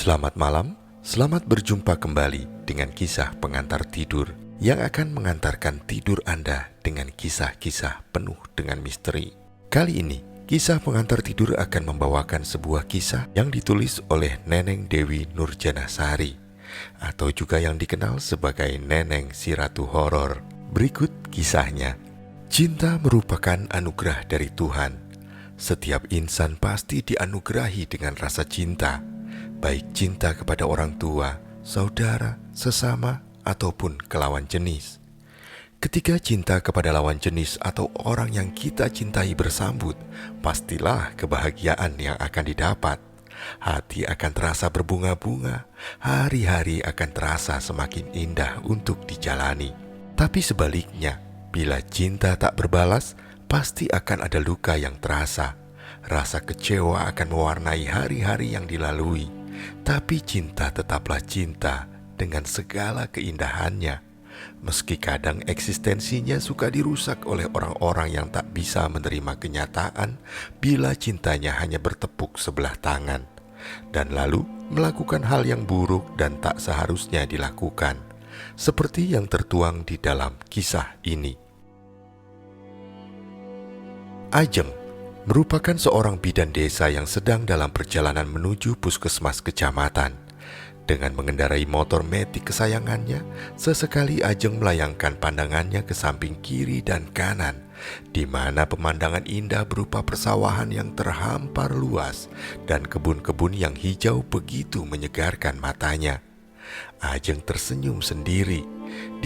Selamat malam, selamat berjumpa kembali dengan kisah pengantar tidur yang akan mengantarkan tidur Anda dengan kisah-kisah penuh dengan misteri. Kali ini, kisah pengantar tidur akan membawakan sebuah kisah yang ditulis oleh Neneng Dewi Nurjanasari atau juga yang dikenal sebagai Neneng si Ratu Horor. Berikut kisahnya. Cinta merupakan anugerah dari Tuhan. Setiap insan pasti dianugerahi dengan rasa cinta, baik cinta kepada orang tua, saudara, sesama, ataupun ke lawan jenis. Ketika cinta kepada lawan jenis atau orang yang kita cintai bersambut, pastilah kebahagiaan yang akan didapat. Hati akan terasa berbunga-bunga, hari-hari akan terasa semakin indah untuk dijalani. Tapi sebaliknya, bila cinta tak berbalas, pasti akan ada luka yang terasa. Rasa kecewa akan mewarnai hari-hari yang dilalui. Tapi cinta tetaplah cinta dengan segala keindahannya. Meski kadang eksistensinya suka dirusak oleh orang-orang yang tak bisa menerima kenyataan bila cintanya hanya bertepuk sebelah tangan, dan lalu melakukan hal yang buruk dan tak seharusnya dilakukan, seperti yang tertuang di dalam kisah ini. Ajeng merupakan seorang bidan desa yang sedang dalam perjalanan menuju puskesmas kecamatan. Dengan mengendarai motor metik kesayangannya, sesekali Ajeng melayangkan pandangannya ke samping kiri dan kanan, di mana pemandangan indah berupa persawahan yang terhampar luas dan kebun-kebun yang hijau begitu menyegarkan matanya. Ajeng tersenyum sendiri.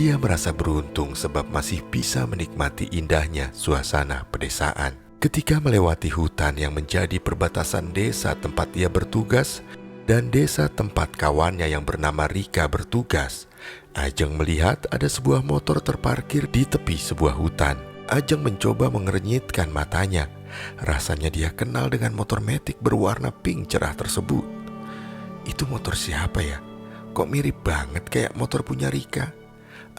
Dia merasa beruntung sebab masih bisa menikmati indahnya suasana pedesaan. Ketika melewati hutan yang menjadi perbatasan desa tempat dia bertugas dan desa tempat kawannya yang bernama Rika bertugas, Ajeng melihat ada sebuah motor terparkir di tepi sebuah hutan. Ajeng mencoba mengernyitkan matanya. Rasanya dia kenal dengan motor metik berwarna pink cerah tersebut. Itu motor siapa ya? Kok mirip banget kayak motor punya Rika?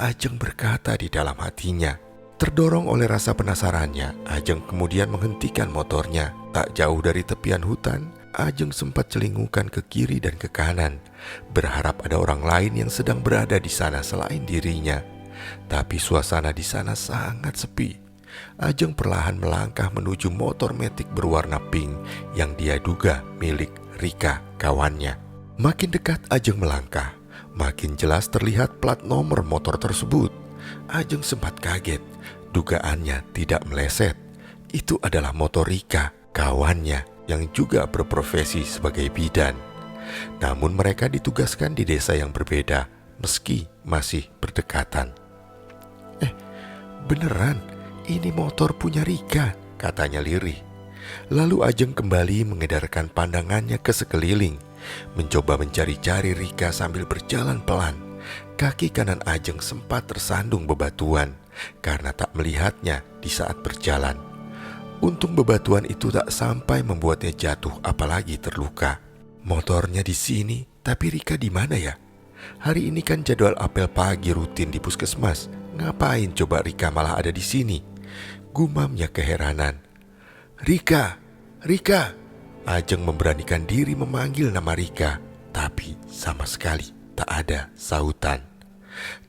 Ajeng berkata di dalam hatinya. Terdorong oleh rasa penasarannya, Ajeng kemudian menghentikan motornya. Tak jauh dari tepian hutan, Ajeng sempat celingukan ke kiri dan ke kanan, berharap ada orang lain yang sedang berada di sana selain dirinya. Tapi suasana di sana sangat sepi. Ajeng perlahan melangkah menuju motor metik berwarna pink yang dia duga milik Rika, kawannya. Makin dekat Ajeng melangkah, makin jelas terlihat plat nomor motor tersebut. Ajeng sempat kaget, dugaannya tidak meleset. Itu adalah motor Rika, kawannya yang juga berprofesi sebagai bidan. Namun mereka ditugaskan di desa yang berbeda, meski masih berdekatan. Beneran, ini motor punya Rika, katanya lirih. Lalu Ajeng kembali mengedarkan pandangannya ke sekeliling, mencoba mencari-cari Rika sambil berjalan pelan. Kaki kanan Ajeng sempat tersandung bebatuan karena tak melihatnya di saat berjalan. Untung bebatuan itu tak sampai membuatnya jatuh apalagi terluka. Motornya di sini, tapi Rika di mana ya? Hari ini kan jadwal apel pagi rutin di puskesmas. Ngapain coba Rika malah ada di sini? Gumamnya keheranan. Rika, Rika. Ajeng memberanikan diri memanggil nama Rika, tapi sama sekali tak ada sautan.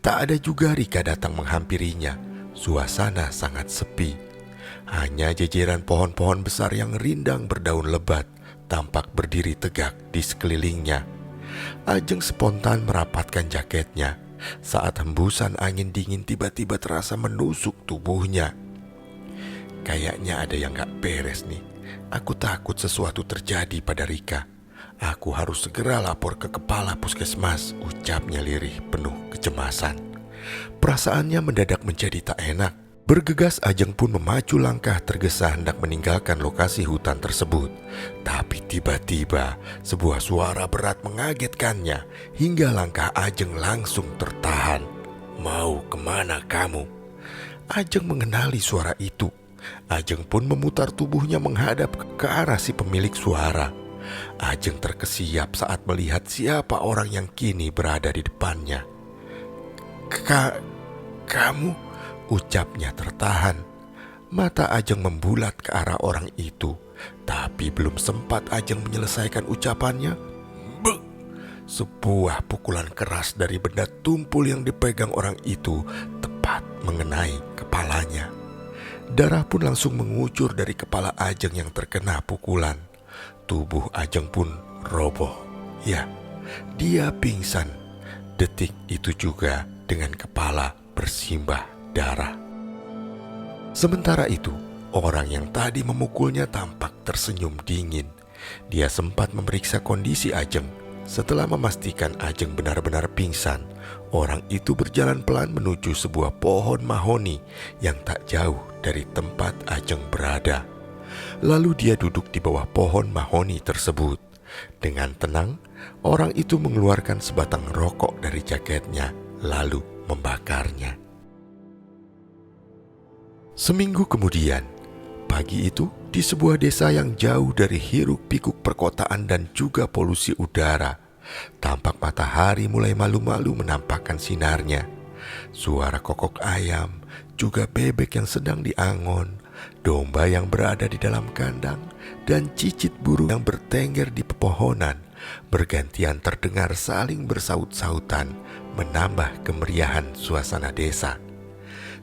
Tak ada juga Rika datang menghampirinya. Suasana sangat sepi. Hanya jejeran pohon-pohon besar yang rindang berdaun lebat tampak berdiri tegak di sekelilingnya. Ajeng spontan merapatkan jaketnya saat hembusan angin dingin tiba-tiba terasa menusuk tubuhnya. Kayaknya ada yang gak beres nih. Aku takut sesuatu terjadi pada Rika. Aku harus segera lapor ke kepala puskesmas, ucapnya lirih penuh kecemasan. Perasaannya mendadak menjadi tak enak. Bergegas Ajeng pun memacu langkah tergesa hendak meninggalkan lokasi hutan tersebut. Tapi tiba-tiba sebuah suara berat mengagetkannya hingga langkah Ajeng langsung tertahan. Mau kemana kamu? Ajeng mengenali suara itu. Ajeng pun memutar tubuhnya menghadap ke arah si pemilik suara. Ajeng terkesiap saat melihat siapa orang yang kini berada di depannya. Kamu? Ucapnya tertahan. Mata Ajeng membulat ke arah orang itu. Tapi belum sempat Ajeng menyelesaikan ucapannya, Sebuah pukulan keras dari benda tumpul yang dipegang orang itu tepat mengenai kepalanya. Darah pun langsung mengucur dari kepala Ajeng yang terkena pukulan. Tubuh Ajeng pun roboh. Ya, dia pingsan. Detik itu juga dengan kepala bersimbah darah. Sementara itu, orang yang tadi memukulnya tampak tersenyum dingin. Dia sempat memeriksa kondisi Ajeng. Setelah memastikan Ajeng benar-benar pingsan, orang itu berjalan pelan menuju sebuah pohon mahoni yang tak jauh dari tempat Ajeng berada. Lalu dia duduk di bawah pohon mahoni tersebut. Dengan tenang, orang itu mengeluarkan sebatang rokok dari jaketnya, lalu membakarnya. Seminggu kemudian, pagi itu di sebuah desa yang jauh dari hiruk-pikuk perkotaan dan juga polusi udara, tampak matahari mulai malu-malu menampakkan sinarnya. Suara kokok ayam, juga bebek yang sedang diangon, domba yang berada di dalam kandang, dan cicit burung yang bertengger di pepohonan bergantian terdengar saling bersaut-sautan, menambah kemeriahan suasana desa.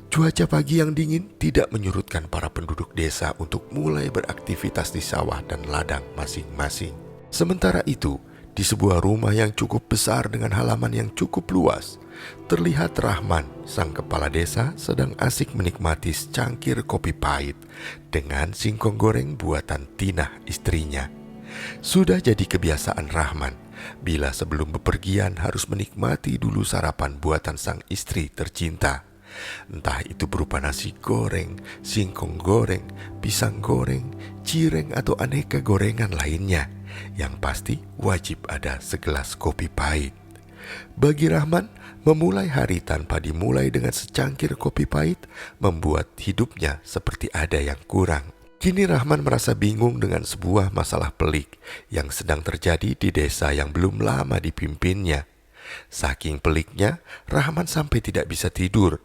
Cuaca pagi yang dingin tidak menyurutkan para penduduk desa untuk mulai beraktivitas di sawah dan ladang masing-masing. Sementara itu, di sebuah rumah yang cukup besar dengan halaman yang cukup luas, terlihat Rahman, sang kepala desa, sedang asik menikmati secangkir kopi pahit dengan singkong goreng buatan Tinah, istrinya. Sudah jadi kebiasaan Rahman, bila sebelum bepergian harus menikmati dulu sarapan buatan sang istri tercinta. Entah itu berupa nasi goreng, singkong goreng, pisang goreng, cireng atau aneka gorengan lainnya. Yang pasti wajib ada segelas kopi pahit. Bagi Rahman, memulai hari tanpa dimulai dengan secangkir kopi pahit membuat hidupnya seperti ada yang kurang. Kini Rahman merasa bingung dengan sebuah masalah pelik yang sedang terjadi di desa yang belum lama dipimpinnya. Saking peliknya, Rahman sampai tidak bisa tidur.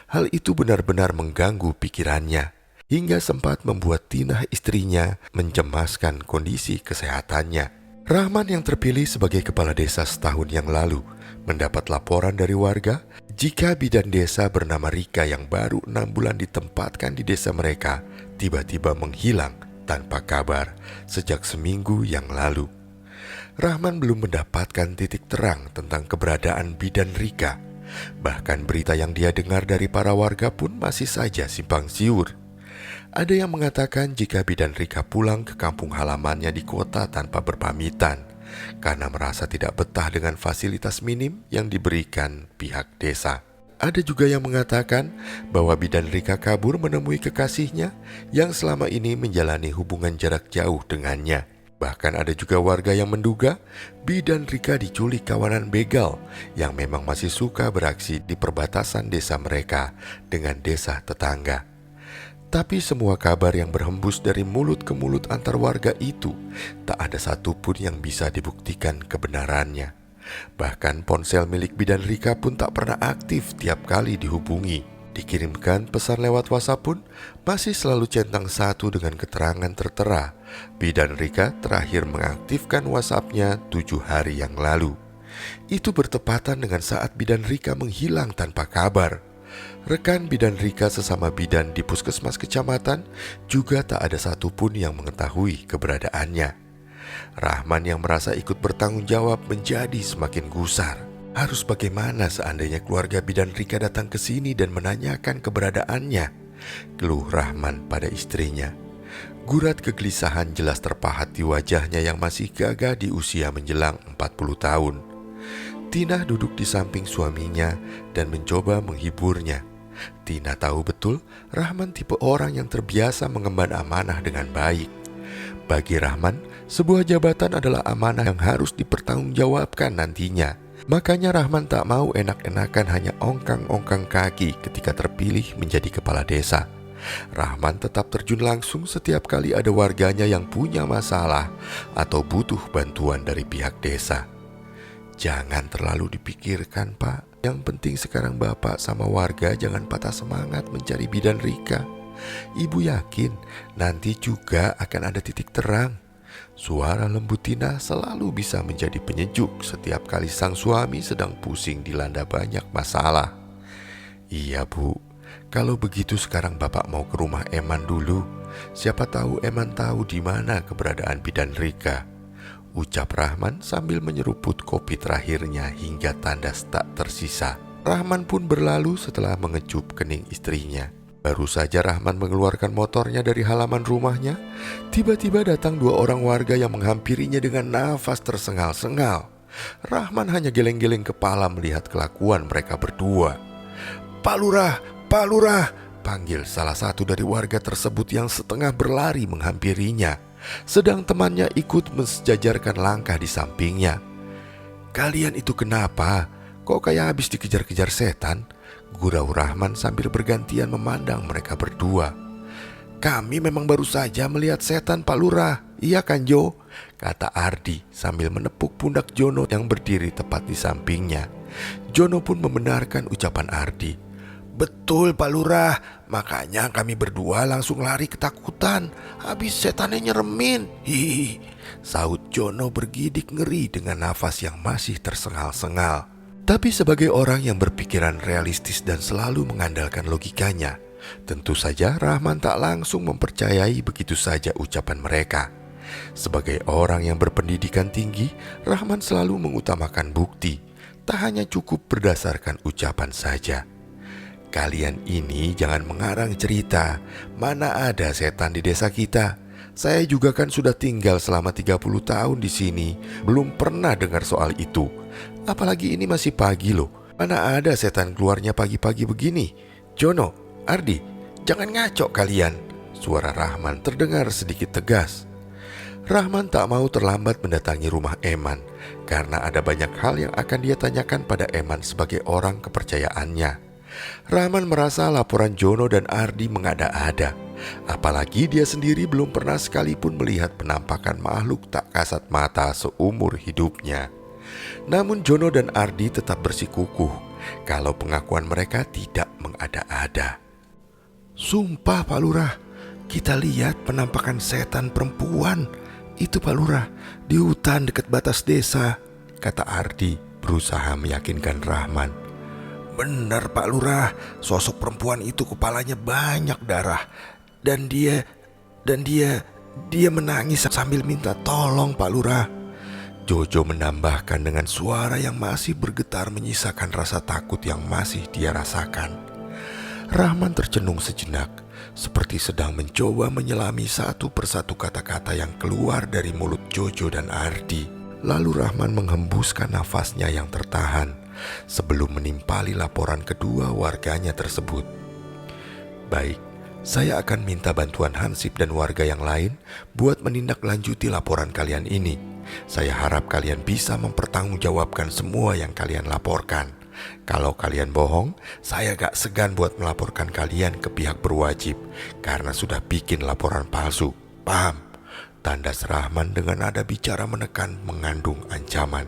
Hal itu benar-benar mengganggu pikirannya, hingga sempat membuat Tinah, istrinya, mencemaskan kondisi kesehatannya. Rahman yang terpilih sebagai kepala desa setahun yang lalu mendapat laporan dari warga jika bidan desa bernama Rika yang baru 6 bulan ditempatkan di desa mereka tiba-tiba menghilang tanpa kabar sejak seminggu yang lalu. Rahman belum mendapatkan titik terang tentang keberadaan bidan Rika. Bahkan berita yang dia dengar dari para warga pun masih saja simpang siur. Ada yang mengatakan jika bidan Rika pulang ke kampung halamannya di kota tanpa berpamitan karena merasa tidak betah dengan fasilitas minim yang diberikan pihak desa. Ada juga yang mengatakan bahwa bidan Rika kabur menemui kekasihnya yang selama ini menjalani hubungan jarak jauh dengannya. Bahkan ada juga warga yang menduga bidan Rika diculik kawanan begal yang memang masih suka beraksi di perbatasan desa mereka dengan desa tetangga. Tapi semua kabar yang berhembus dari mulut ke mulut antar warga itu tak ada satupun yang bisa dibuktikan kebenarannya. Bahkan ponsel milik bidan Rika pun tak pernah aktif tiap kali dihubungi. Dikirimkan pesan lewat WhatsApp pun masih selalu centang satu dengan keterangan tertera. Bidan Rika terakhir mengaktifkan WhatsApp-nya 7 hari yang lalu. Itu bertepatan dengan saat bidan Rika menghilang tanpa kabar. Rekan bidan Rika sesama bidan di puskesmas kecamatan juga tak ada satupun yang mengetahui keberadaannya. Rahman yang merasa ikut bertanggung jawab menjadi semakin gusar. Harus bagaimana seandainya keluarga bidan Rika datang ke sini dan menanyakan keberadaannya? Keluh Rahman pada istrinya. Gurat kegelisahan jelas terpahat di wajahnya yang masih gagah di usia menjelang 40 tahun. Tinah duduk di samping suaminya dan mencoba menghiburnya. Tinah tahu betul Rahman tipe orang yang terbiasa mengemban amanah dengan baik. Bagi Rahman, sebuah jabatan adalah amanah yang harus dipertanggungjawabkan nantinya. Makanya Rahman tak mau enak-enakan hanya ongkang-ongkang kaki ketika terpilih menjadi kepala desa. Rahman tetap terjun langsung setiap kali ada warganya yang punya masalah atau butuh bantuan dari pihak desa. Jangan terlalu dipikirkan, Pak. Yang penting sekarang Bapak sama warga jangan patah semangat mencari bidan Rika. Ibu yakin nanti juga akan ada titik terang. Suara lembut Tina selalu bisa menjadi penyejuk setiap kali sang suami sedang pusing dilanda banyak masalah. Iya Bu, kalau begitu sekarang Bapak mau ke rumah Eman dulu. Siapa tahu Eman tahu di mana keberadaan bidan Rika, ucap Rahman sambil menyeruput kopi terakhirnya hingga tandas tak tersisa. Rahman pun berlalu setelah mengecup kening istrinya. Baru saja Rahman mengeluarkan motornya dari halaman rumahnya, tiba-tiba datang dua orang warga yang menghampirinya dengan nafas tersengal-sengal. Rahman hanya geleng-geleng kepala melihat kelakuan mereka berdua. "Pak Lurah, Pak Lurah!" panggil salah satu dari warga tersebut yang setengah berlari menghampirinya, sedang temannya ikut mensejajarkan langkah di sampingnya. "Kalian itu kenapa? Kok kayak habis dikejar-kejar setan?" gurau Rahman sambil bergantian memandang mereka berdua. "Kami memang baru saja melihat setan Pak Lurah, iya kan Jo?" kata Ardi sambil menepuk pundak Jono yang berdiri tepat di sampingnya. Jono pun membenarkan ucapan Ardi. "Betul Pak Lurah, makanya kami berdua langsung lari ketakutan. Habis setannya nyeremin. Hihi," sahut Jono bergidik ngeri dengan nafas yang masih tersengal-sengal. Tapi sebagai orang yang berpikiran realistis dan selalu mengandalkan logikanya, tentu saja Rahman tak langsung mempercayai begitu saja ucapan mereka. Sebagai orang yang berpendidikan tinggi, Rahman selalu mengutamakan bukti, tak hanya cukup berdasarkan ucapan saja. "Kalian ini jangan mengarang cerita. Mana ada setan di desa kita? Saya juga kan sudah tinggal selama 30 tahun di sini, belum pernah dengar soal itu. Apalagi ini masih pagi loh. Mana ada setan keluarnya pagi-pagi begini?" "Jono, Ardi, jangan ngaco kalian." Suara Rahman terdengar sedikit tegas. Rahman tak mau terlambat mendatangi rumah Eman, karena ada banyak hal yang akan dia tanyakan pada Eman sebagai orang kepercayaannya. Rahman merasa laporan Jono dan Ardi mengada-ada. Apalagi dia sendiri belum pernah sekalipun melihat penampakan makhluk tak kasat mata seumur hidupnya. Namun Jono dan Ardi tetap bersikukuh kalau pengakuan mereka tidak mengada-ada. "Sumpah Pak Lurah, kita lihat penampakan setan perempuan. Itu Pak Lurah, di hutan dekat batas desa," kata Ardi berusaha meyakinkan Rahman. "Benar Pak Lurah, sosok perempuan itu kepalanya banyak darah. Dan dia menangis sambil minta tolong Pak Lurah." Jojo menambahkan dengan suara yang masih bergetar menyisakan rasa takut yang masih dia rasakan. Rahman tercenung sejenak, seperti sedang mencoba menyelami satu persatu kata-kata yang keluar dari mulut Jojo dan Ardi. Lalu Rahman menghembuskan nafasnya yang tertahan sebelum menimpali laporan kedua warganya tersebut. "Baik, saya akan minta bantuan Hansip dan warga yang lain buat menindaklanjuti laporan kalian ini. Saya harap kalian bisa mempertanggungjawabkan semua yang kalian laporkan. Kalau kalian bohong, saya gak segan buat melaporkan kalian ke pihak berwajib karena sudah bikin laporan palsu. Paham?" tandas Rahman dengan nada bicara menekan mengandung ancaman.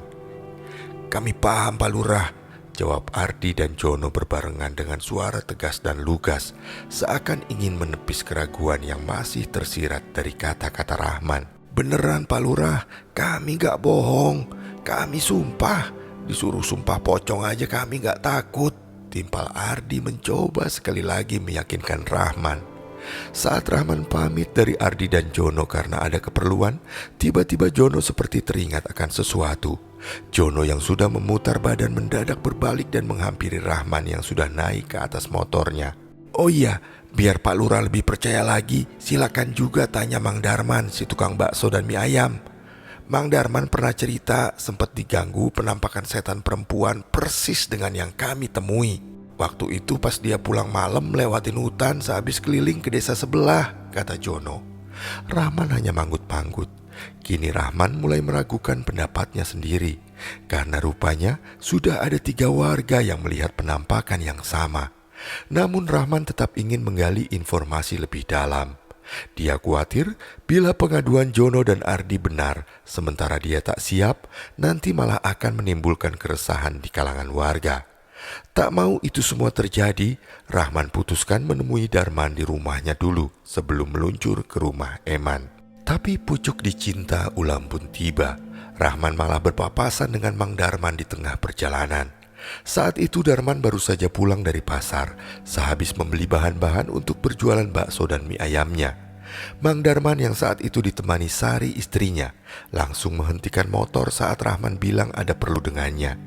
"Kami paham Pak Lurah," jawab Ardi dan Jono berbarengan dengan suara tegas dan lugas, seakan ingin menepis keraguan yang masih tersirat dari kata-kata Rahman. "Beneran Pak Lurah, kami gak bohong. Kami sumpah. Disuruh sumpah pocong aja kami gak takut," timpal Ardi mencoba sekali lagi meyakinkan Rahman. Saat Rahman pamit dari Ardi dan Jono karena ada keperluan, tiba-tiba Jono seperti teringat akan sesuatu. Jono yang sudah memutar badan mendadak berbalik dan menghampiri Rahman yang sudah naik ke atas motornya. "Oh iya, biar Pak Lurah lebih percaya lagi, silakan juga tanya Mang Darman, si tukang bakso dan mie ayam. Mang Darman pernah cerita sempat diganggu penampakan setan perempuan persis dengan yang kami temui. Waktu itu pas dia pulang malam lewatin hutan sehabis keliling ke desa sebelah," kata Jono. Rahman hanya manggut-manggut. Kini Rahman mulai meragukan pendapatnya sendiri, karena rupanya sudah ada 3 warga yang melihat penampakan yang sama. Namun Rahman tetap ingin menggali informasi lebih dalam. Dia khawatir bila pengaduan Jono dan Ardi benar, sementara dia tak siap, nanti malah akan menimbulkan keresahan di kalangan warga. Tak mau itu semua terjadi, Rahman putuskan menemui Darman di rumahnya dulu sebelum meluncur ke rumah Eman. Tapi pucuk dicinta ulam pun tiba. Rahman malah berpapasan dengan Mang Darman di tengah perjalanan. Saat itu Darman baru saja pulang dari pasar, sehabis membeli bahan-bahan untuk berjualan bakso dan mie ayamnya. Mang Darman yang saat itu ditemani Sari istrinya, langsung menghentikan motor saat Rahman bilang ada perlu dengannya.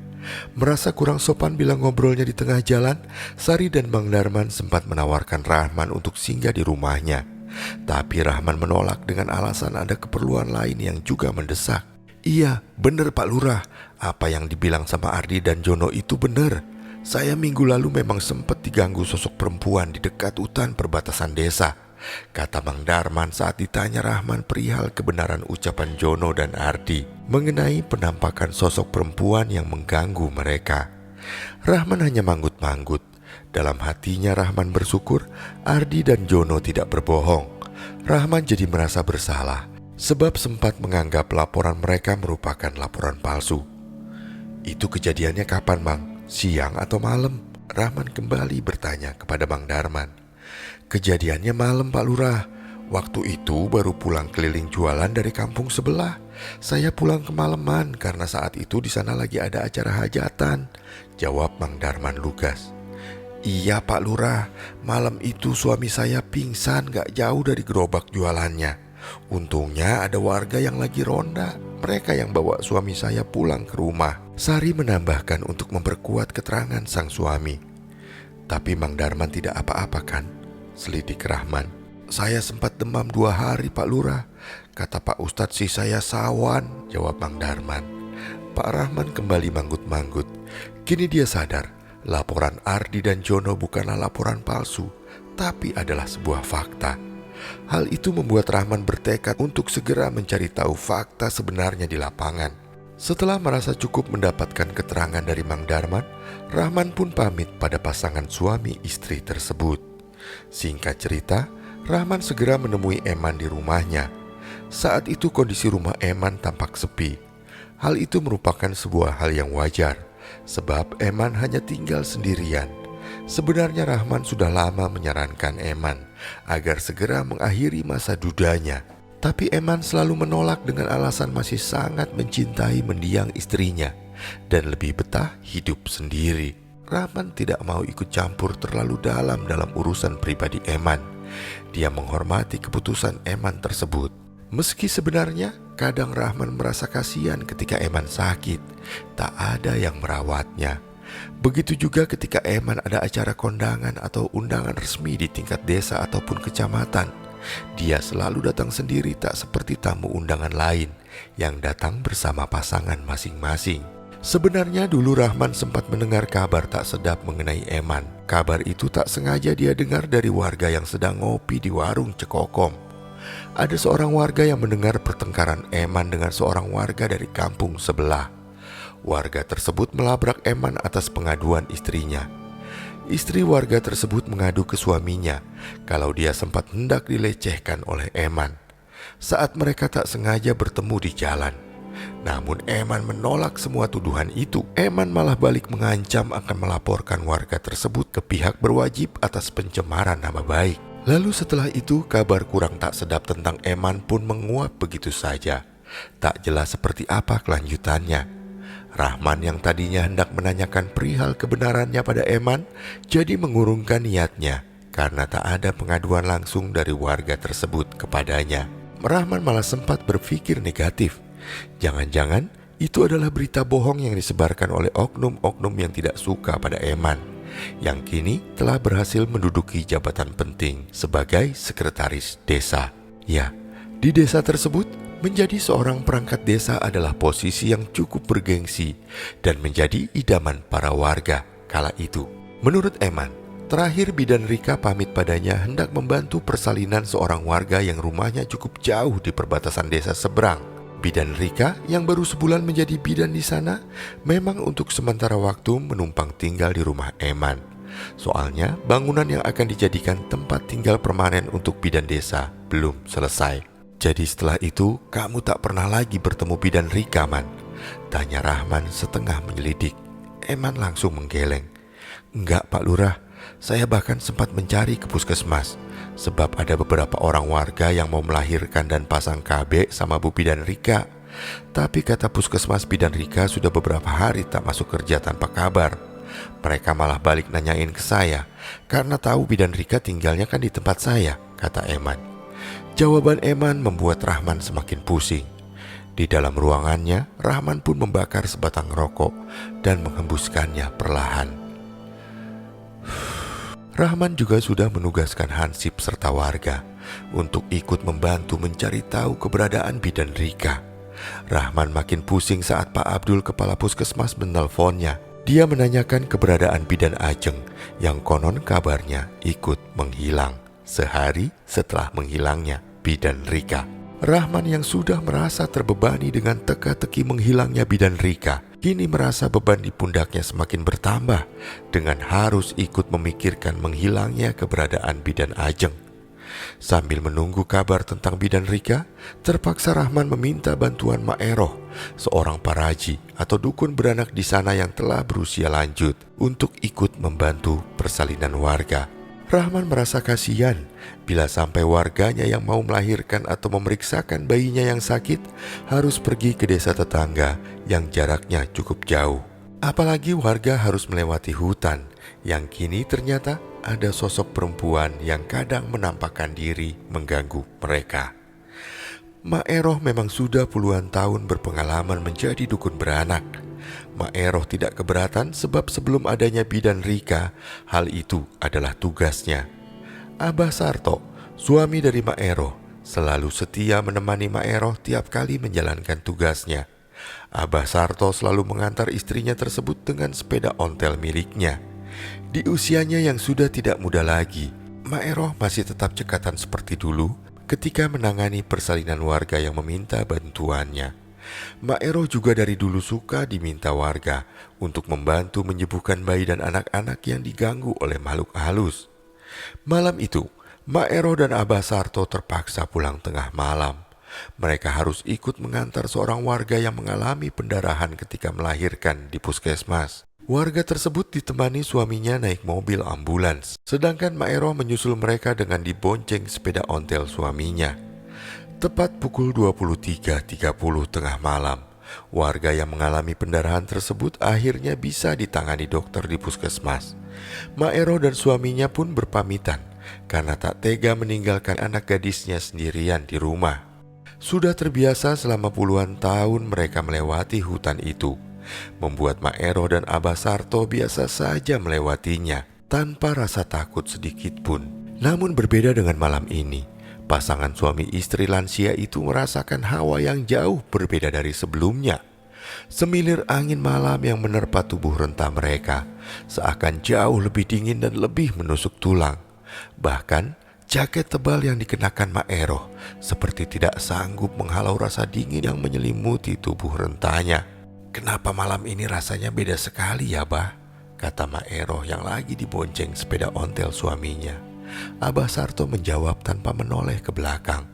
Merasa kurang sopan bila ngobrolnya di tengah jalan, Sari dan Mang Darman sempat menawarkan Rahman untuk singgah di rumahnya. Tapi Rahman menolak dengan alasan ada keperluan lain yang juga mendesak. Iya, bener Pak Lurah, apa yang dibilang sama Ardi dan Jono itu bener. Saya minggu lalu memang sempat diganggu sosok perempuan di dekat hutan perbatasan desa, kata Mang Darman saat ditanya Rahman perihal kebenaran ucapan Jono dan Ardi mengenai penampakan sosok perempuan yang mengganggu mereka. Rahman hanya manggut-manggut. Dalam hatinya Rahman bersyukur Ardi dan Jono tidak berbohong. Rahman jadi merasa bersalah sebab sempat menganggap laporan mereka merupakan laporan palsu. Itu kejadiannya kapan, Mang? Siang atau malam? Rahman kembali bertanya kepada Mang Darman. Kejadiannya malam, Pak Lurah. Waktu itu baru pulang keliling jualan dari kampung sebelah. Saya pulang kemalaman karena saat itu di sana lagi ada acara hajatan, jawab Mang Darman lugas. Iya Pak Lurah, malam itu suami saya pingsan gak jauh dari gerobak jualannya. Untungnya ada warga yang lagi ronda, mereka yang bawa suami saya pulang ke rumah. Sari menambahkan untuk memperkuat keterangan sang suami. Tapi Mang Darman tidak apa-apa kan? Selidik Rahman. Saya sempat demam 2 hari Pak Lurah. Kata Pak Ustadz sih saya sawan, jawab Mang Darman. Pak Rahman kembali manggut-manggut. Kini dia sadar, laporan Ardi dan Jono bukanlah laporan palsu, tapi adalah sebuah fakta. Hal itu membuat Rahman bertekad untuk segera mencari tahu fakta sebenarnya di lapangan. Setelah merasa cukup mendapatkan keterangan dari Mang Darman, Rahman pun pamit pada pasangan suami istri tersebut. Singkat cerita, Rahman segera menemui Eman di rumahnya. Saat itu kondisi rumah Eman tampak sepi. Hal itu merupakan sebuah hal yang wajar, sebab Eman hanya tinggal sendirian. Sebenarnya Rahman sudah lama menyarankan Eman agar segera mengakhiri masa dudanya. Tapi Eman selalu menolak dengan alasan masih sangat mencintai mendiang istrinya dan lebih betah hidup sendiri. Rahman tidak mau ikut campur terlalu dalam urusan pribadi Eman. Dia menghormati keputusan Eman tersebut. Meski sebenarnya kadang Rahman merasa kasihan ketika Eman sakit, tak ada yang merawatnya. Begitu juga ketika Eman ada acara kondangan atau undangan resmi di tingkat desa ataupun kecamatan. Dia selalu datang sendiri, tak seperti tamu undangan lain yang datang bersama pasangan masing-masing. Sebenarnya dulu Rahman sempat mendengar kabar tak sedap mengenai Eman. Kabar itu tak sengaja dia dengar dari warga yang sedang ngopi di warung Cekokom. Ada seorang warga yang mendengar pertengkaran Eman dengan seorang warga dari kampung sebelah. Warga tersebut melabrak Eman atas pengaduan istrinya. Istri warga tersebut mengadu ke suaminya kalau dia sempat hendak dilecehkan oleh Eman saat mereka tak sengaja bertemu di jalan. Namun Eman menolak semua tuduhan itu. Eman malah balik mengancam akan melaporkan warga tersebut ke pihak berwajib atas pencemaran nama baik. Lalu setelah itu kabar kurang tak sedap tentang Eman pun menguap begitu saja. Tak jelas seperti apa kelanjutannya. Rahman yang tadinya hendak menanyakan perihal kebenarannya pada Eman jadi mengurungkan niatnya karena tak ada pengaduan langsung dari warga tersebut kepadanya. Rahman malah sempat berpikir negatif. Jangan-jangan itu adalah berita bohong yang disebarkan oleh oknum-oknum yang tidak suka pada Eman, yang kini telah berhasil menduduki jabatan penting sebagai sekretaris desa. Ya, di desa tersebut menjadi seorang perangkat desa adalah posisi yang cukup bergengsi dan menjadi idaman para warga kala itu. Menurut Eman, terakhir Bidan Rika pamit padanya hendak membantu persalinan seorang warga yang rumahnya cukup jauh di perbatasan desa seberang. Bidan Rika yang baru sebulan menjadi bidan di sana memang untuk sementara waktu menumpang tinggal di rumah Eman. Soalnya bangunan yang akan dijadikan tempat tinggal permanen untuk bidan desa belum selesai. Jadi setelah itu kamu tak pernah lagi bertemu Bidan Rika, Man? Tanya Rahman setengah menyelidik. Eman langsung menggeleng. Enggak Pak Lurah, saya bahkan sempat mencari ke puskesmas. sebab ada beberapa orang warga yang mau melahirkan dan pasang KB sama Bu Bidan Rika. Tapi kata puskesmas, Bidan Rika sudah beberapa hari tak masuk kerja tanpa kabar. Mereka malah balik nanyain ke saya, karena tahu Bidan Rika tinggalnya kan di tempat saya, kata Eman. Jawaban Eman membuat Rahman semakin pusing. Di dalam ruangannya, Rahman pun membakar sebatang rokok dan menghembuskannya perlahan. Rahman juga sudah menugaskan Hansip serta warga untuk ikut membantu mencari tahu keberadaan Bidan Rika. Rahman makin pusing saat Pak Abdul, kepala puskesmas, menelponnya. Dia menanyakan keberadaan Bidan Ajeng yang konon kabarnya ikut menghilang sehari setelah menghilangnya Bidan Rika. Rahman yang sudah merasa terbebani dengan teka-teki menghilangnya Bidan Rika, kini merasa beban di pundaknya semakin bertambah dengan harus ikut memikirkan menghilangnya keberadaan Bidan Ajeng. Sambil menunggu kabar tentang Bidan Rika, terpaksa Rahman meminta bantuan Mak Eroh, seorang paraji atau dukun beranak di sana yang telah berusia lanjut, untuk ikut membantu persalinan warga. Rahman merasa kasihan bila sampai warganya yang mau melahirkan atau memeriksakan bayinya yang sakit harus pergi ke desa tetangga yang jaraknya cukup jauh. Apalagi warga harus melewati hutan yang kini ternyata ada sosok perempuan yang kadang menampakkan diri mengganggu mereka. Mak Eroh memang sudah puluhan tahun berpengalaman menjadi dukun beranak. Mak Eroh tidak keberatan sebab sebelum adanya Bidan Rika, hal itu adalah tugasnya. Abah Sarto, suami dari Mak Eroh, selalu setia menemani Mak Eroh tiap kali menjalankan tugasnya. Abah Sarto selalu mengantar istrinya tersebut dengan sepeda ontel miliknya. Di usianya yang sudah tidak muda lagi, Mak Eroh masih tetap cekatan seperti dulu ketika menangani persalinan warga yang meminta bantuannya. Mak Eroh juga dari dulu suka diminta warga untuk membantu menyembuhkan bayi dan anak-anak yang diganggu oleh makhluk halus. Malam itu, Mak Eroh dan Abah Sarto terpaksa pulang tengah malam. Mereka harus ikut mengantar seorang warga yang mengalami pendarahan ketika melahirkan di puskesmas. Warga tersebut ditemani suaminya naik mobil ambulans, sedangkan Mak Eroh menyusul mereka dengan dibonceng sepeda ontel suaminya. Tepat pukul 23.30 tengah malam, warga yang mengalami pendarahan tersebut akhirnya bisa ditangani dokter di puskesmas. Mak Eroh dan suaminya pun berpamitan karena tak tega meninggalkan anak gadisnya sendirian di rumah. Sudah terbiasa selama puluhan tahun mereka melewati hutan itu, membuat Mak Eroh dan Abah Sarto biasa saja melewatinya tanpa rasa takut sedikit pun. Namun berbeda dengan malam ini, pasangan suami istri lansia itu merasakan hawa yang jauh berbeda dari sebelumnya. Semilir angin malam yang menerpa tubuh renta mereka seakan jauh lebih dingin dan lebih menusuk tulang. Bahkan jaket tebal yang dikenakan Mak Eroh seperti tidak sanggup menghalau rasa dingin yang menyelimuti tubuh rentanya. "Kenapa malam ini rasanya beda sekali ya, Bah?" kata Mak Eroh yang lagi dibonceng sepeda ontel suaminya. Abah Sarto menjawab tanpa menoleh ke belakang.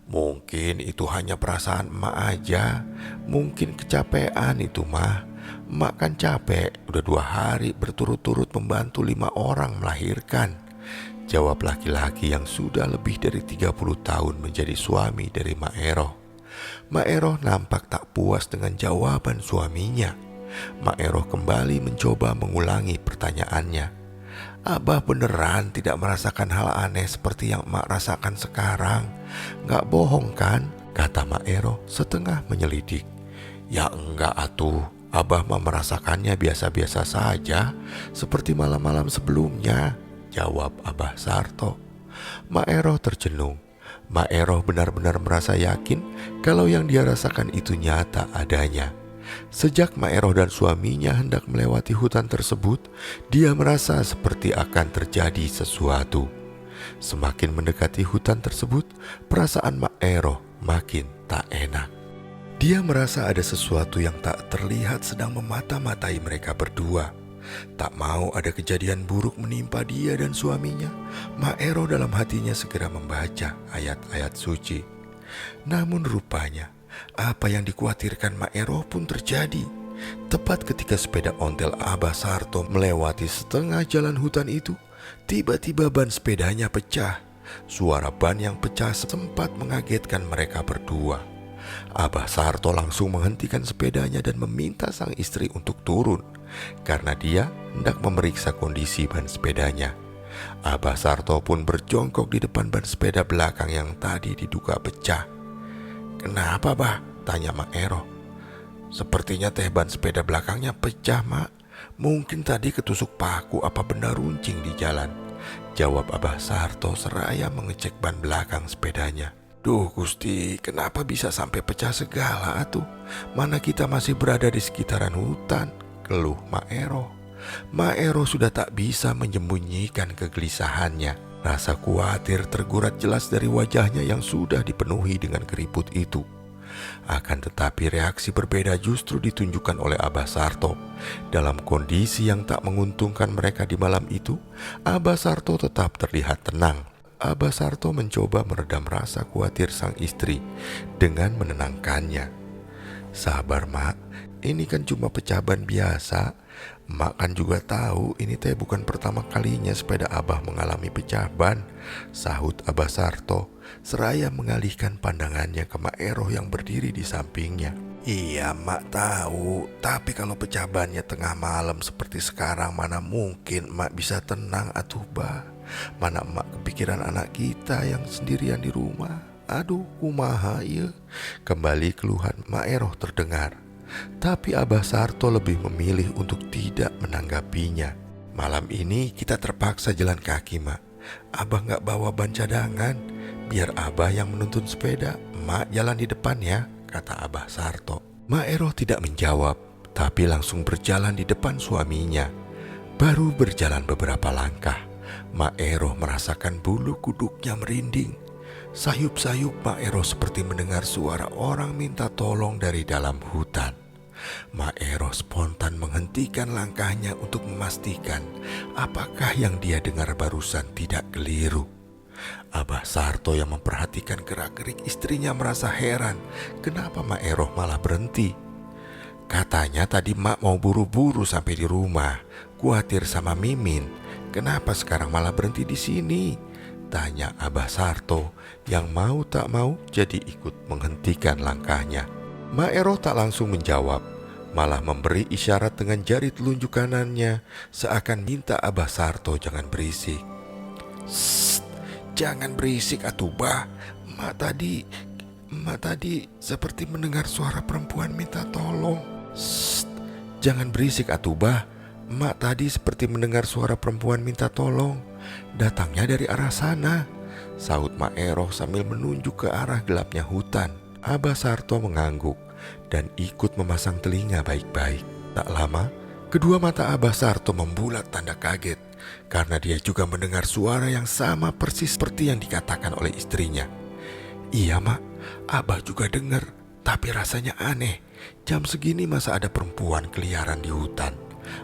"Mungkin itu hanya perasaan emak aja. Mungkin kecapean itu, Mah. Emak kan capek, udah 2 hari berturut-turut membantu 5 orang melahirkan," jawab laki-laki yang sudah lebih dari 30 tahun menjadi suami dari Mak Eroh. Mak Eroh nampak tak puas dengan jawaban suaminya. Mak Eroh kembali mencoba mengulangi pertanyaannya. "Abah beneran tidak merasakan hal aneh seperti yang emak rasakan sekarang? Gak bohong kan?" kata Mak Eroh setengah menyelidik. "Ya enggak atuh, Abah mah merasakannya biasa-biasa saja, seperti malam-malam sebelumnya," jawab Abah Sarto. Mak Eroh tercenung. Mak Eroh benar-benar merasa yakin kalau yang dia rasakan itu nyata adanya. Sejak Mak Eroh dan suaminya hendak melewati hutan tersebut, dia merasa seperti akan terjadi sesuatu. Semakin mendekati hutan tersebut, perasaan Mak Eroh makin tak enak. Dia merasa ada sesuatu yang tak terlihat sedang memata-matai mereka berdua. Tak mau ada kejadian buruk menimpa dia dan suaminya, Mak Eroh dalam hatinya segera membaca ayat-ayat suci. Namun rupanya apa yang dikhawatirkan Mak Eroh pun terjadi. Tepat ketika sepeda ontel Abah Sarto melewati setengah jalan hutan itu, tiba-tiba ban sepedanya pecah. Suara ban yang pecah sempat mengagetkan mereka berdua. Abah Sarto langsung menghentikan sepedanya dan meminta sang istri untuk turun karena dia hendak memeriksa kondisi ban sepedanya. Abah Sarto pun berjongkok di depan ban sepeda belakang yang tadi diduga pecah. "Kenapa, Bah?" tanya Mak Ero. "Sepertinya teh ban sepeda belakangnya pecah, Mak. Mungkin tadi ketusuk paku apa benda runcing di jalan," jawab Abah Sarto seraya mengecek ban belakang sepedanya. "Duh Gusti, kenapa bisa sampai pecah segala atuh? Mana kita masih berada di sekitaran hutan," keluh Mak Ero. Mak Ero sudah tak bisa menyembunyikan kegelisahannya. Rasa khawatir tergurat jelas dari wajahnya yang sudah dipenuhi dengan keriput itu. Akan tetapi reaksi berbeda justru ditunjukkan oleh Abah Sarto. Dalam kondisi yang tak menguntungkan mereka di malam itu, Abah Sarto tetap terlihat tenang. Abah Sarto mencoba meredam rasa khawatir sang istri dengan menenangkannya. "Sabar, Mak, ini kan cuma pecah ban biasa. Mak kan juga tahu ini teh bukan pertama kalinya sepeda Abah mengalami pecah ban," sahut Abah Sarto seraya mengalihkan pandangannya ke Mak Ero yang berdiri di sampingnya. "Iya, Mak tahu, tapi kalau pecah bannya tengah malam seperti sekarang, mana mungkin Mak bisa tenang atuh, Bah. Mana Mak kepikiran anak kita yang sendirian di rumah. Aduh, kumaha ya." Kembali keluhan Mak Ero terdengar. Tapi Abah Sarto lebih memilih untuk tidak menanggapinya. "Malam ini kita terpaksa jalan kaki, Mak. Abah gak bawa ban cadangan. Biar Abah yang menuntun sepeda, Mak jalan di depan ya," kata Abah Sarto. Mak Ero tidak menjawab, tapi langsung berjalan di depan suaminya. Baru berjalan beberapa langkah, Mak Ero merasakan bulu kuduknya merinding. Sayup-sayup Mak Ero seperti mendengar suara orang minta tolong dari dalam hutan. Mak Ero spontan menghentikan langkahnya untuk memastikan apakah yang dia dengar barusan tidak keliru. Abah Sarto yang memperhatikan gerak-gerik istrinya merasa heran kenapa Mak Ero malah berhenti. "Katanya tadi Mak mau buru-buru sampai di rumah, khawatir sama Mimin. Kenapa sekarang malah berhenti di sini?" tanya Abah Sarto yang mau tak mau jadi ikut menghentikan langkahnya. Mak Ero tak langsung menjawab, malah memberi isyarat dengan jari telunjuk kanannya seakan minta Abah Sarto jangan berisik. "Sst, jangan berisik atuh, Bah. Mak tadi seperti mendengar suara perempuan minta tolong." "Sst, jangan berisik atuh, Bah. Mak tadi seperti mendengar suara perempuan minta tolong. Datangnya dari arah sana," sahut Mak Ero sambil menunjuk ke arah gelapnya hutan. Abah Sarto mengangguk dan ikut memasang telinga baik-baik. Tak lama, kedua mata Abah Sarto membulat tanda kaget karena dia juga mendengar suara yang sama persis seperti yang dikatakan oleh istrinya. "Iya, Mak, Abah juga dengar, tapi rasanya aneh. Jam segini masa ada perempuan keliaran di hutan?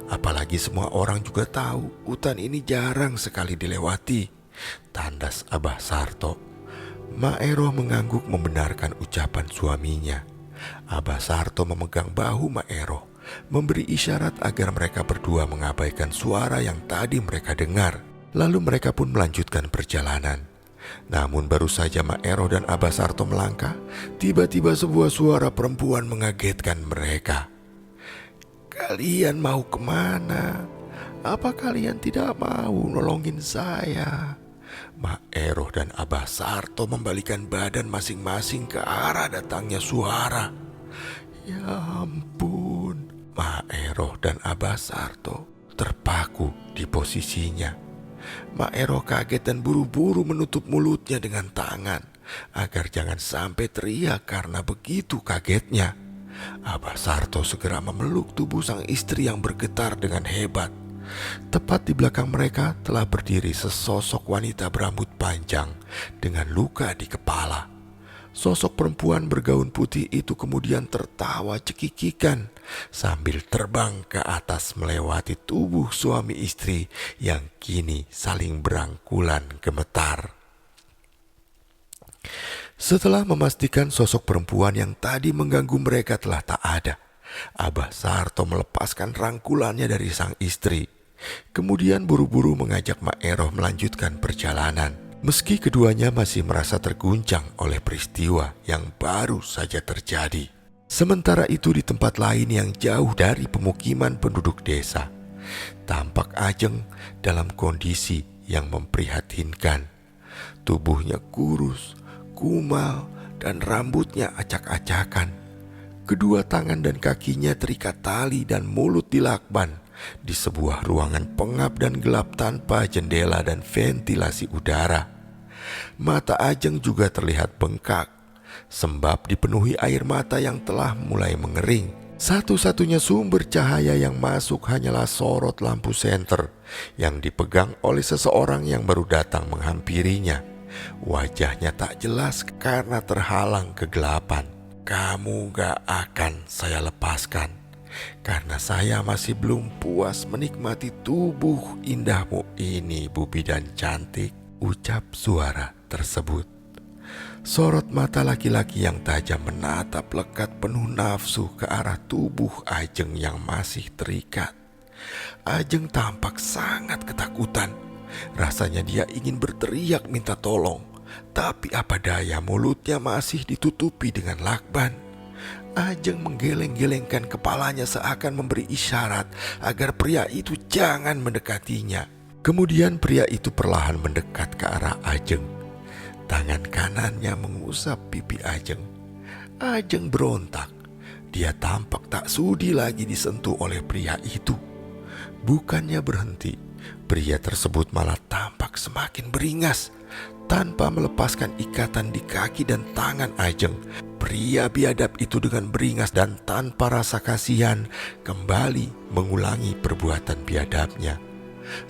Apalagi semua orang juga tahu hutan ini jarang sekali dilewati," tandas Abah Sarto. Mak Ero mengangguk membenarkan ucapan suaminya. Abah Sarto memegang bahu Mak Ero, memberi isyarat agar mereka berdua mengabaikan suara yang tadi mereka dengar. Lalu mereka pun melanjutkan perjalanan. Namun baru saja Mak Ero dan Abah Sarto melangkah, tiba-tiba sebuah suara perempuan mengagetkan mereka. "Kalian mau kemana? Apa kalian tidak mau nolongin saya?" Mak Ero dan Abah Sarto membalikan badan masing-masing ke arah datangnya suara. Ya ampun, Mak Ero dan Abah Sarto terpaku di posisinya. Mak Ero kaget dan buru-buru menutup mulutnya dengan tangan agar jangan sampai teriak karena begitu kagetnya. Abah Sarto segera memeluk tubuh sang istri yang bergetar dengan hebat. Tepat di belakang mereka telah berdiri sesosok wanita berambut panjang dengan luka di kepala. Sosok perempuan bergaun putih itu kemudian tertawa cekikikan sambil terbang ke atas melewati tubuh suami istri yang kini saling berangkulan gemetar. Setelah memastikan sosok perempuan yang tadi mengganggu mereka telah tak ada, Abah Sarto melepaskan rangkulannya dari sang istri. Kemudian buru-buru mengajak Mak Ero melanjutkan perjalanan. Meski keduanya masih merasa terguncang oleh peristiwa yang baru saja terjadi. Sementara itu di tempat lain yang jauh dari pemukiman penduduk desa, tampak Ajeng dalam kondisi yang memprihatinkan. Tubuhnya kurus, kumal, dan rambutnya acak-acakan. Kedua tangan dan kakinya terikat tali dan mulut dilakban di sebuah ruangan pengap dan gelap tanpa jendela dan ventilasi udara. Mata Ajeng juga terlihat bengkak, sebab dipenuhi air mata yang telah mulai mengering. Satu-satunya sumber cahaya yang masuk hanyalah sorot lampu senter yang dipegang oleh seseorang yang baru datang menghampirinya. Wajahnya tak jelas karena terhalang kegelapan. "Kamu gak akan saya lepaskan, karena saya masih belum puas menikmati tubuh indahmu ini, Bu Bidan cantik," ucap suara tersebut. Sorot mata laki-laki yang tajam menatap lekat penuh nafsu ke arah tubuh Ajeng yang masih terikat. Ajeng tampak sangat ketakutan. Rasanya dia ingin berteriak minta tolong, tapi apa daya mulutnya masih ditutupi dengan lakban. Ajeng menggeleng-gelengkan kepalanya seakan memberi isyarat agar pria itu jangan mendekatinya. Kemudian pria itu perlahan mendekat ke arah Ajeng. Tangan kanannya mengusap pipi Ajeng. Ajeng berontak. Dia tampak tak sudi lagi disentuh oleh pria itu. Bukannya berhenti, pria tersebut malah tampak semakin beringas. Tanpa melepaskan ikatan di kaki dan tangan Ajeng, pria biadab itu dengan beringas dan tanpa rasa kasihan kembali mengulangi perbuatan biadabnya.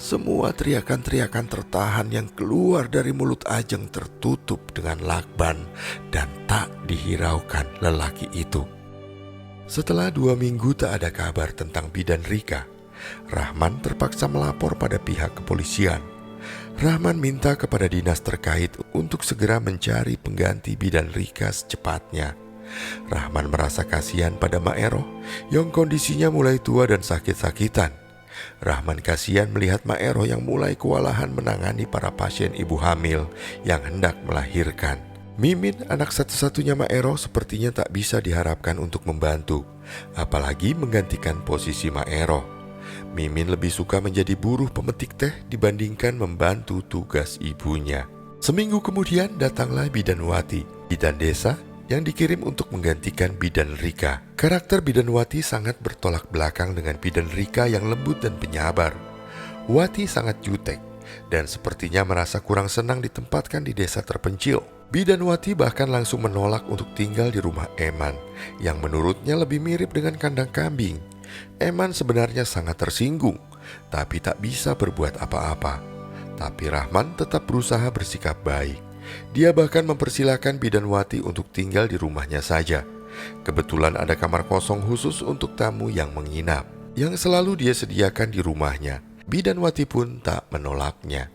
Semua teriakan-teriakan tertahan yang keluar dari mulut Ajeng tertutup dengan lakban dan tak dihiraukan lelaki itu. Setelah 2 minggu tak ada kabar tentang Bidan Rika, Rahman terpaksa melapor pada pihak kepolisian. Rahman minta kepada dinas terkait untuk segera mencari pengganti Bidan Rika secepatnya. Rahman merasa kasihan pada Maero yang kondisinya mulai tua dan sakit-sakitan. Rahman kasihan melihat Maero yang mulai kewalahan menangani para pasien ibu hamil yang hendak melahirkan. Mimin, anak satu-satunya Maero, sepertinya tak bisa diharapkan untuk membantu, apalagi menggantikan posisi Maero. Mimin lebih suka menjadi buruh pemetik teh dibandingkan membantu tugas ibunya. Seminggu kemudian datanglah Bidan Wati, bidan desa yang dikirim untuk menggantikan Bidan Rika. Karakter Bidan Wati sangat bertolak belakang dengan Bidan Rika yang lembut dan penyabar. Wati sangat jutek dan sepertinya merasa kurang senang ditempatkan di desa terpencil. Bidan Wati bahkan langsung menolak untuk tinggal di rumah Eman yang menurutnya lebih mirip dengan kandang kambing. Eman sebenarnya sangat tersinggung, tapi tak bisa berbuat apa-apa. Tapi Rahman tetap berusaha bersikap baik. Dia bahkan mempersilahkan Bidan Wati untuk tinggal di rumahnya saja. Kebetulan ada kamar kosong khusus untuk tamu yang menginap, yang selalu dia sediakan di rumahnya. Bidan Wati pun tak menolaknya.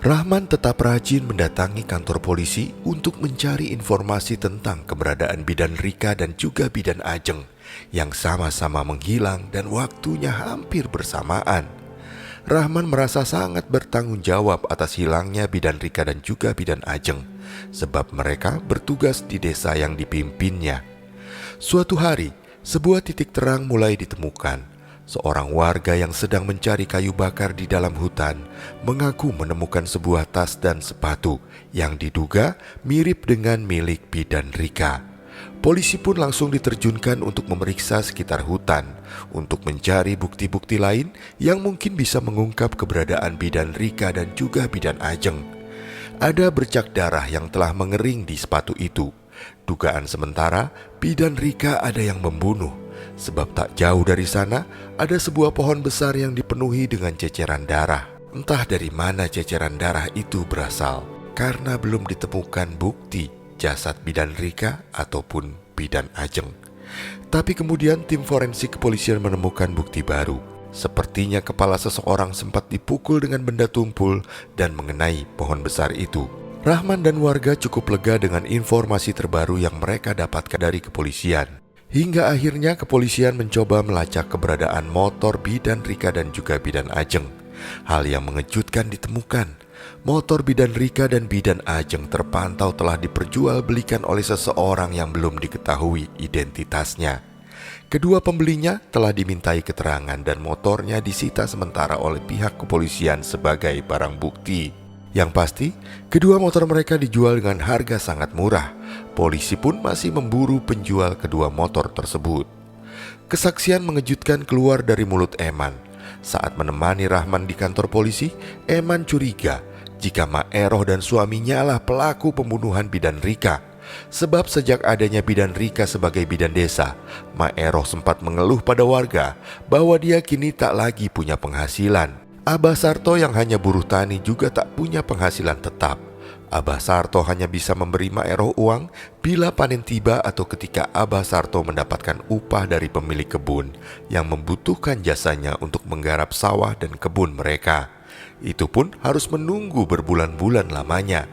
Rahman tetap rajin mendatangi kantor polisi untuk mencari informasi tentang keberadaan Bidan Rika dan juga Bidan Ajeng yang sama-sama menghilang dan waktunya hampir bersamaan. Rahman merasa sangat bertanggung jawab atas hilangnya Bidan Rika dan juga Bidan Ajeng, sebab mereka bertugas di desa yang dipimpinnya. Suatu hari, sebuah titik terang mulai ditemukan. Seorang warga yang sedang mencari kayu bakar di dalam hutan mengaku menemukan sebuah tas dan sepatu yang diduga mirip dengan milik Bidan Rika. Polisi pun langsung diterjunkan untuk memeriksa sekitar hutan untuk mencari bukti-bukti lain yang mungkin bisa mengungkap keberadaan Bidan Rika dan juga Bidan Ajeng. Ada bercak darah yang telah mengering di sepatu itu. Dugaan sementara, Bidan Rika ada yang membunuh, sebab tak jauh dari sana ada sebuah pohon besar yang dipenuhi dengan ceceran darah. Entah dari mana ceceran darah itu berasal, karena belum ditemukan bukti jasad Bidan Rika ataupun Bidan Ajeng. Tapi kemudian tim forensik kepolisian menemukan bukti baru. Sepertinya kepala seseorang sempat dipukul dengan benda tumpul dan mengenai pohon besar itu. Rahman dan warga cukup lega dengan informasi terbaru yang mereka dapatkan dari kepolisian. Hingga akhirnya kepolisian mencoba melacak keberadaan motor Bidan Rika dan juga Bidan Ajeng. Hal yang mengejutkan ditemukan. Motor Bidan Rika dan Bidan Ajeng terpantau telah diperjualbelikan oleh seseorang yang belum diketahui identitasnya. Kedua pembelinya telah dimintai keterangan dan motornya disita sementara oleh pihak kepolisian sebagai barang bukti. Yang pasti, kedua motor mereka dijual dengan harga sangat murah. Polisi pun masih memburu penjual kedua motor tersebut. Kesaksian mengejutkan keluar dari mulut Eman. Saat menemani Rahman di kantor polisi, Eman curiga jika Maeroh dan suaminya lah pelaku pembunuhan Bidan Rika. Sebab sejak adanya Bidan Rika sebagai bidan desa, Maeroh sempat mengeluh pada warga bahwa dia kini tak lagi punya penghasilan. Abah Sarto yang hanya buruh tani juga tak punya penghasilan tetap. Abah Sarto hanya bisa memberi Maeroh uang bila panen tiba atau ketika Abah Sarto mendapatkan upah dari pemilik kebun yang membutuhkan jasanya untuk menggarap sawah dan kebun mereka. Itu pun harus menunggu berbulan-bulan lamanya.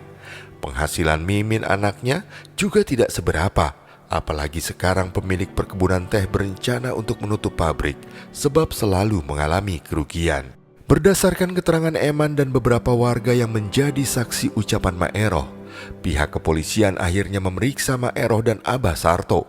Penghasilan Mimin anaknya juga tidak seberapa, apalagi sekarang pemilik perkebunan teh berencana untuk menutup pabrik sebab selalu mengalami kerugian. Berdasarkan keterangan Eman dan beberapa warga yang menjadi saksi ucapan Maeroh, pihak kepolisian akhirnya memeriksa Maeroh dan Abah Sarto.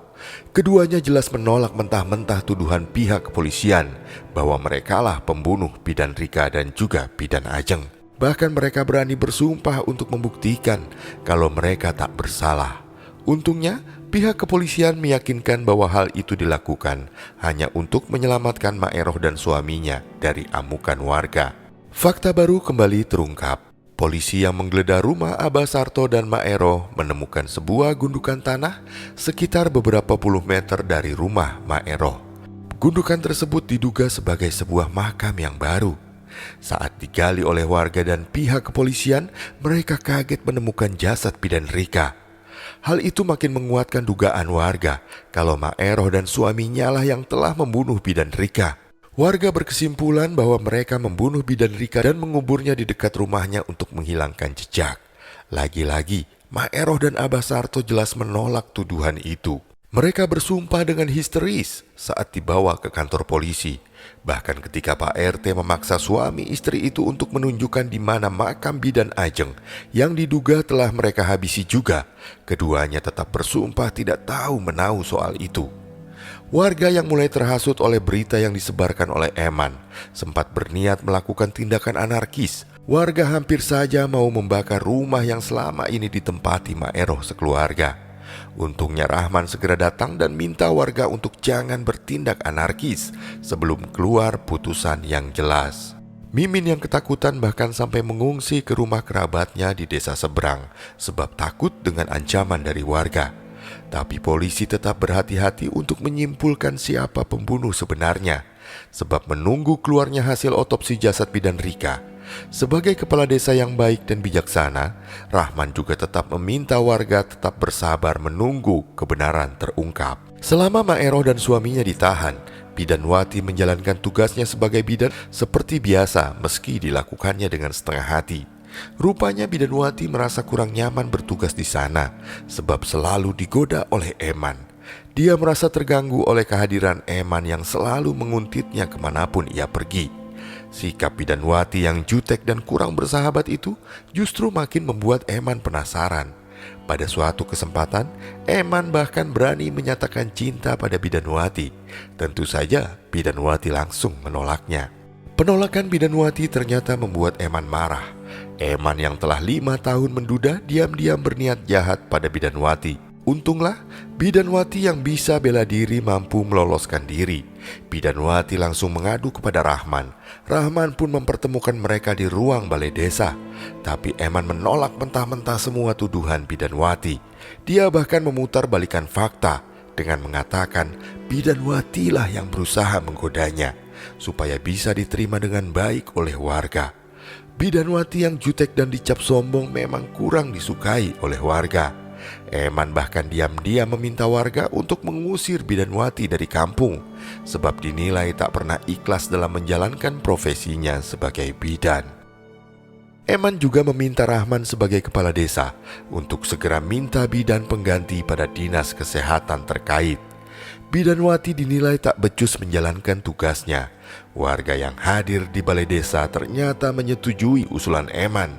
Keduanya jelas menolak mentah-mentah tuduhan pihak kepolisian bahwa merekalah pembunuh Bidan Rika dan juga Bidan Ajeng. Bahkan mereka berani bersumpah untuk membuktikan kalau mereka tak bersalah. Untungnya, pihak kepolisian meyakinkan bahwa hal itu dilakukan hanya untuk menyelamatkan Maeroh dan suaminya dari amukan warga. Fakta baru kembali terungkap. Polisi yang menggeledah rumah Abah Sarto dan Maeroh menemukan sebuah gundukan tanah sekitar beberapa puluh meter dari rumah Maeroh. Gundukan tersebut diduga sebagai sebuah makam yang baru. Saat digali oleh warga dan pihak kepolisian, mereka kaget menemukan jasad Bidan Rika. Hal itu makin menguatkan dugaan warga kalau Maeroh dan suaminya lah yang telah membunuh Bidan Rika. Warga berkesimpulan bahwa mereka membunuh Bidan Rika dan menguburnya di dekat rumahnya untuk menghilangkan jejak. Lagi-lagi, Maeroh dan Abah Sarto jelas menolak tuduhan itu. Mereka bersumpah dengan histeris saat dibawa ke kantor polisi. Bahkan ketika Pak RT memaksa suami istri itu untuk menunjukkan di mana makam Bidan Ajeng yang diduga telah mereka habisi juga, keduanya tetap bersumpah tidak tahu menahu soal itu. Warga yang mulai terhasut oleh berita yang disebarkan oleh Eman sempat berniat melakukan tindakan anarkis. Warga hampir saja mau membakar rumah yang selama ini ditempati Maeroh sekeluarga. Untungnya Rahman segera datang dan minta warga untuk jangan bertindak anarkis sebelum keluar putusan yang jelas. Mimin yang ketakutan bahkan sampai mengungsi ke rumah kerabatnya di desa seberang sebab takut dengan ancaman dari warga. Tapi polisi tetap berhati-hati untuk menyimpulkan siapa pembunuh sebenarnya sebab menunggu keluarnya hasil otopsi jasad Bidan Rika. Sebagai kepala desa yang baik dan bijaksana, Rahman juga tetap meminta warga tetap bersabar menunggu kebenaran terungkap. Selama Maeroh dan suaminya ditahan, Bidan Wati menjalankan tugasnya sebagai bidan seperti biasa meski dilakukannya dengan setengah hati. Rupanya Bidan Wati merasa kurang nyaman bertugas di sana sebab selalu digoda oleh Eman. Dia merasa terganggu oleh kehadiran Eman yang selalu menguntitnya kemanapun ia pergi. Sikap Bidan Wati yang jutek dan kurang bersahabat itu justru makin membuat Eman penasaran. Pada suatu kesempatan, Eman bahkan berani menyatakan cinta pada Bidan Wati. Tentu saja Bidan Wati langsung menolaknya. Penolakan Bidan Wati ternyata membuat Eman marah. Eman yang telah 5 tahun menduda diam-diam berniat jahat pada Bidan Wati. Untunglah Bidan Wati yang bisa bela diri mampu meloloskan diri. Bidan Wati langsung mengadu kepada Rahman. Rahman pun mempertemukan mereka di ruang balai desa. Tapi Eman menolak mentah-mentah semua tuduhan Bidan Wati. Dia bahkan memutar balikan fakta dengan mengatakan Bidan Wati lah yang berusaha menggodanya supaya bisa diterima dengan baik oleh warga. Bidan Wati yang jutek dan dicap sombong memang kurang disukai oleh warga. Eman bahkan diam-diam meminta warga untuk mengusir Bidan Wati dari kampung sebab dinilai tak pernah ikhlas dalam menjalankan profesinya sebagai bidan. Eman juga meminta Rahman sebagai kepala desa untuk segera minta bidan pengganti pada dinas kesehatan terkait. Bidan Wati dinilai tak becus menjalankan tugasnya. Warga yang hadir di balai desa ternyata menyetujui usulan Eman.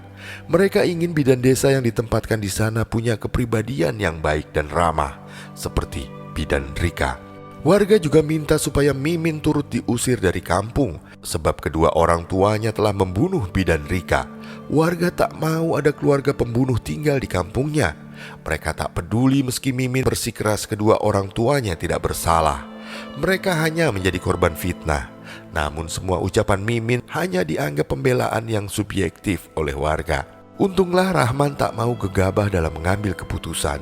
Mereka ingin bidan desa yang ditempatkan di sana punya kepribadian yang baik dan ramah, seperti bidan Rika. Warga juga minta supaya Mimin turut diusir dari kampung, sebab kedua orang tuanya telah membunuh bidan Rika. Warga tak mau ada keluarga pembunuh tinggal di kampungnya. Mereka tak peduli meski Mimin bersikeras kedua orang tuanya tidak bersalah. Mereka hanya menjadi korban fitnah. Namun semua ucapan Mimin hanya dianggap pembelaan yang subjektif oleh warga. Untunglah Rahman tak mau gegabah dalam mengambil keputusan.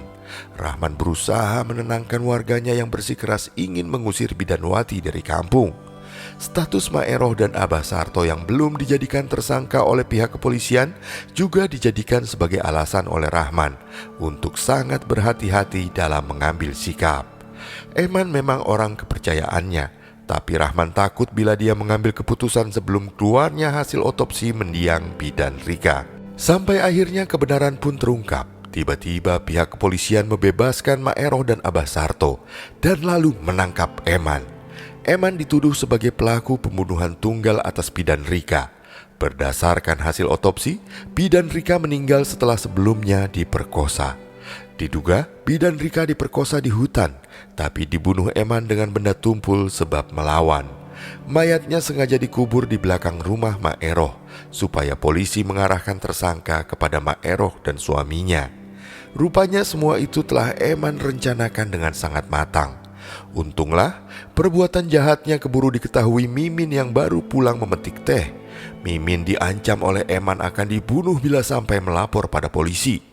Rahman berusaha menenangkan warganya yang bersikeras ingin mengusir Bidanwati dari kampung. Status Maeroh dan Abah Sarto yang belum dijadikan tersangka oleh pihak kepolisian juga dijadikan sebagai alasan oleh Rahman untuk sangat berhati-hati dalam mengambil sikap. Eman memang orang kepercayaannya, tapi Rahman takut bila dia mengambil keputusan sebelum keluarnya hasil otopsi mendiang bidan Rika. Sampai akhirnya kebenaran pun terungkap. Tiba-tiba pihak kepolisian membebaskan Maeroh dan Abah Sarto dan lalu menangkap Eman. Eman dituduh sebagai pelaku pembunuhan tunggal atas bidan Rika. Berdasarkan hasil otopsi, bidan Rika meninggal setelah sebelumnya diperkosa. Diduga bidan Rika diperkosa di hutan, tapi dibunuh Eman dengan benda tumpul sebab melawan. Mayatnya sengaja dikubur di belakang rumah Maeroh supaya polisi mengarahkan tersangka kepada Maeroh dan suaminya. Rupanya semua itu telah Eman rencanakan dengan sangat matang. Untunglah perbuatan jahatnya keburu diketahui Mimin yang baru pulang memetik teh. Mimin diancam oleh Eman akan dibunuh bila sampai melapor pada polisi.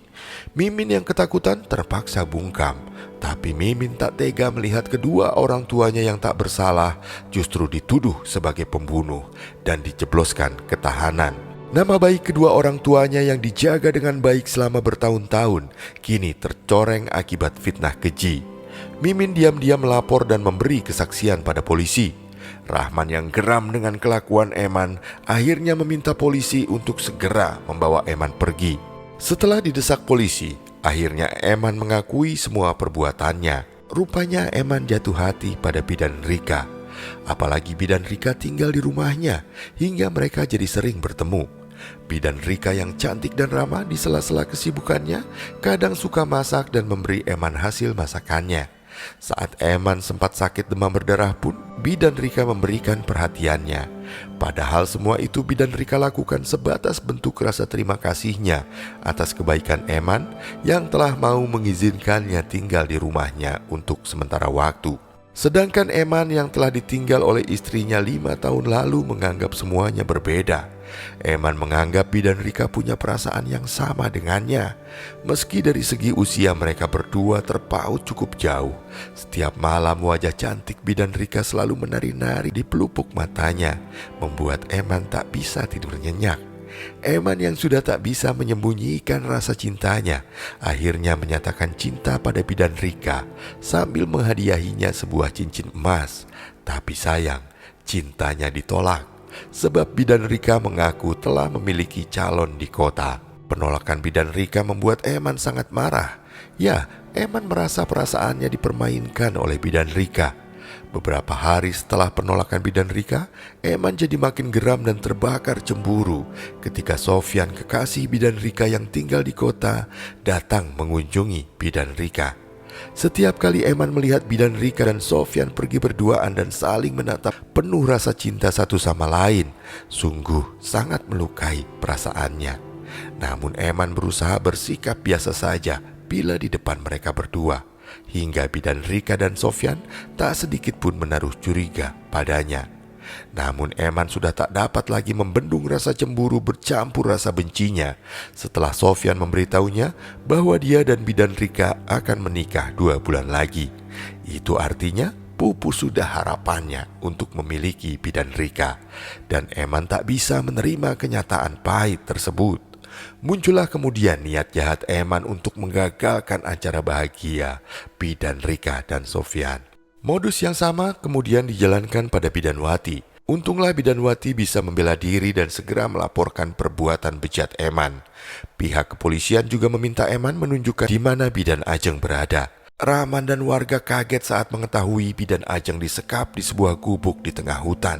Mimin yang ketakutan terpaksa bungkam. Tapi Mimin tak tega melihat kedua orang tuanya yang tak bersalah justru dituduh sebagai pembunuh dan dijebloskan ke tahanan. Nama baik kedua orang tuanya yang dijaga dengan baik selama bertahun-tahun kini tercoreng akibat fitnah keji. Mimin diam-diam melapor dan memberi kesaksian pada polisi. Rahman yang geram dengan kelakuan Eman akhirnya meminta polisi untuk segera membawa Eman pergi. Setelah didesak polisi, akhirnya Eman mengakui semua perbuatannya. Rupanya Eman jatuh hati pada bidan Rika. Apalagi bidan Rika tinggal di rumahnya hingga mereka jadi sering bertemu. Bidan Rika yang cantik dan ramah di sela-sela kesibukannya kadang suka masak dan memberi Eman hasil masakannya. Saat Eman sempat sakit demam berdarah pun bidan Rika memberikan perhatiannya. Padahal semua itu bidan Rika lakukan sebatas bentuk rasa terima kasihnya atas kebaikan Eman yang telah mau mengizinkannya tinggal di rumahnya untuk sementara waktu. Sedangkan Eman yang telah ditinggal oleh istrinya 5 tahun lalu menganggap semuanya berbeda. Eman menganggap bidan Rika punya perasaan yang sama dengannya. Meski dari segi usia mereka berdua terpaut cukup jauh, setiap malam wajah cantik bidan Rika selalu menari-nari di pelupuk matanya, membuat Eman tak bisa tidur nyenyak. Eman yang sudah tak bisa menyembunyikan rasa cintanya akhirnya menyatakan cinta pada bidan Rika sambil menghadiahinya sebuah cincin emas. Tapi sayang, cintanya ditolak sebab bidan Rika mengaku telah memiliki calon di kota. Penolakan bidan Rika membuat Eman sangat marah. Ya, Eman merasa perasaannya dipermainkan oleh bidan Rika. Beberapa hari setelah penolakan bidan Rika, Eman jadi makin geram dan terbakar cemburu ketika Sofyan, kekasih bidan Rika yang tinggal di kota, datang mengunjungi bidan Rika. Setiap kali Eman melihat bidan Rika dan Sofyan pergi berduaan dan saling menatap penuh rasa cinta satu sama lain, sungguh sangat melukai perasaannya. Namun Eman berusaha bersikap biasa saja bila di depan mereka berdua, hingga bidan Rika dan Sofyan tak sedikit pun menaruh curiga padanya. Namun Eman sudah tak dapat lagi membendung rasa cemburu bercampur rasa bencinya setelah Sofyan memberitahunya bahwa dia dan bidan Rika akan menikah 2 bulan lagi. Itu artinya pupus sudah harapannya untuk memiliki bidan Rika, dan Eman tak bisa menerima kenyataan pahit tersebut. Muncullah kemudian niat jahat Eman untuk menggagalkan acara bahagia bidan Rika dan Sofyan. Modus yang sama kemudian dijalankan pada Bidanwati. Untunglah Bidanwati bisa membela diri dan segera melaporkan perbuatan bejat Eman. Pihak kepolisian juga meminta Eman menunjukkan di mana bidan Ajeng berada. Rahman dan warga kaget saat mengetahui bidan Ajeng disekap di sebuah gubuk di tengah hutan.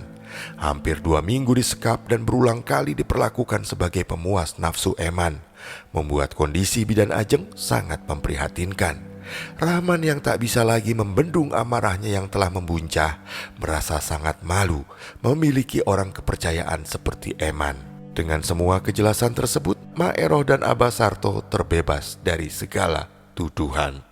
Hampir 2 minggu disekap dan berulang kali diperlakukan sebagai pemuas nafsu Eman, membuat kondisi bidan Ajeng sangat memprihatinkan. Rahman yang tak bisa lagi membendung amarahnya yang telah membuncah, merasa sangat malu memiliki orang kepercayaan seperti Eman. Dengan semua kejelasan tersebut, Mak Eroh dan Abah Sarto terbebas dari segala tuduhan.